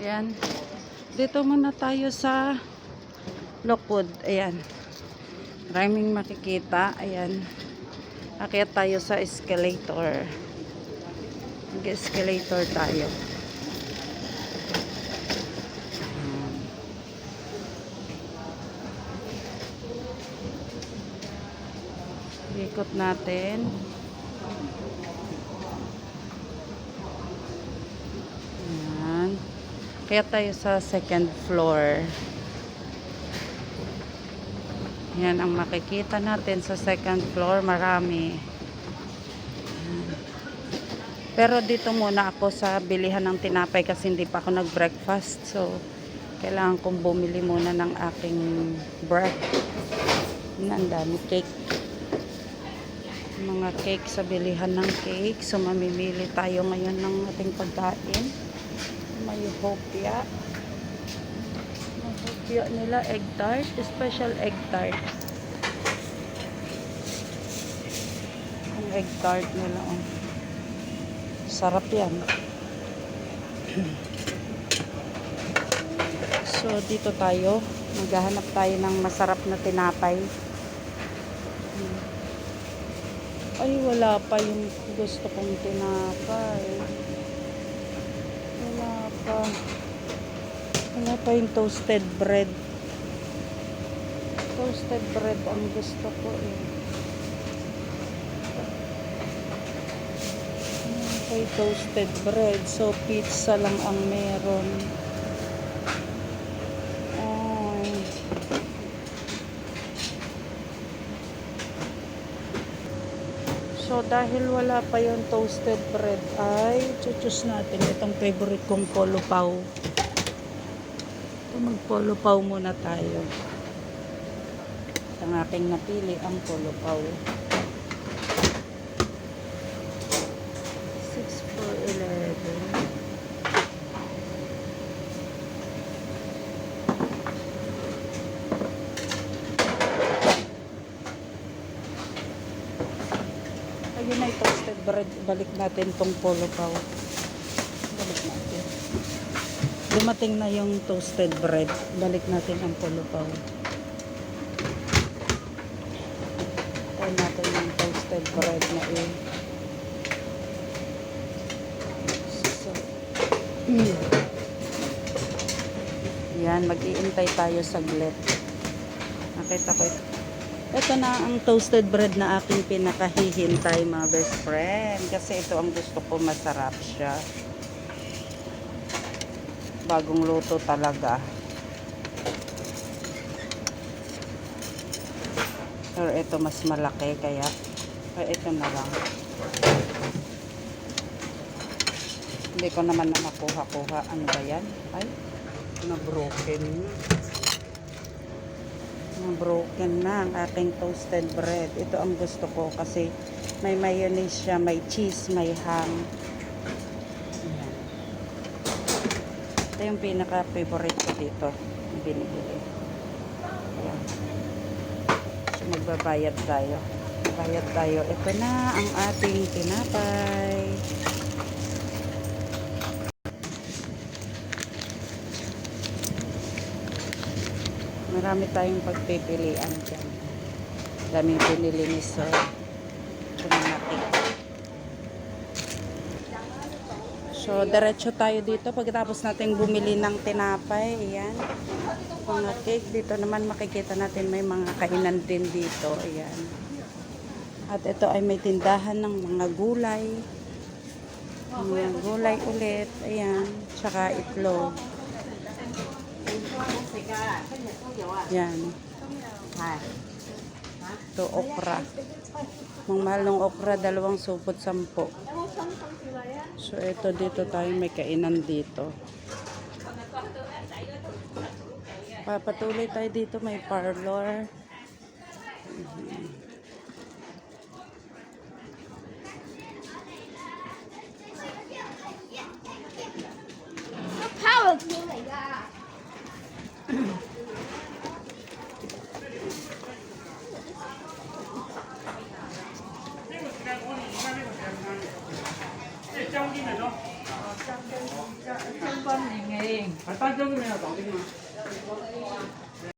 Ayan. Dito muna tayo sa Lockwood. Ayan. Maraming makikita. Ayan. Akyat tayo sa escalator. Mag-escalator tayo. Ikot natin. Ayan. Kaya tayo sa second floor. Yan ang makikita natin sa second floor. Marami. Pero dito muna ako sa bilihan ng tinapay kasi hindi pa ako nag-breakfast. So, kailangan kong bumili muna ng aking bread. Ang dami cake. Mga cake sa bilihan ng cake. So, mamimili tayo ngayon ng ating pagkain. May hopya. May hopya nila, egg tart. Special egg tart. Ang egg tart nila, oh. Sarap yan. So, dito tayo. Maghahanap tayo ng masarap na tinapay. Ay, wala pa yung gusto kong tinapay. Wala pa. Wala pa yung toasted bread. Toasted bread ang gusto ko eh. May toasted bread. So, pizza lang ang meron. Ay. So, dahil wala pa yung toasted bread, ay choose natin itong favorite kong polo pau. Ito, mag-polo pau muna tayo. Ang aking napili, ang polo pau. 6 for 11. Ayun na yung toasted bread. Balik natin tong polo pau. Balik natin. Dumating na yung toasted bread. Balik natin ang polo pau. Tayo natin yung toasted bread na eh. Yan, mag-iintay tayo saglit. Nakita ko ito. Ito na ang toasted bread na aking pinakahihintay, mga best friend. Kasi ito ang gusto ko, masarap siya. Bagong luto talaga. Pero ito mas malaki, kaya ito na lang. Hindi ko naman na makuha-kuha. Ano ba yan? Ay, na-broken. Na-broken na ang aking toasted bread. Ito ang gusto ko kasi may mayonnaise siya, may cheese, may ham. Ayan. Ito yung pinaka-favorite ko dito. Binibili. Ayan. So, magbabayad tayo. Bayad tayo. Ito na ang ating tinapay. Marami tayong pagpipilian dyan. Daming pinili ni Sir. So, diretso tayo dito. Pagkatapos natin bumili ng tinapay, ayan. Mga cake. Dito naman makikita natin may mga kainan din dito. Ayan. At ito ay may tindahan ng mga gulay. Mga gulay ulit. Ayan. Tsaka itlog. Yan. Ito, okra. Mang mahal ng okra, 2 supot 10. So, ito dito tayo, may kainan dito. Papatuloy tayo dito, may parlor. Ay, 갖다 줘도 내가 나오겠나?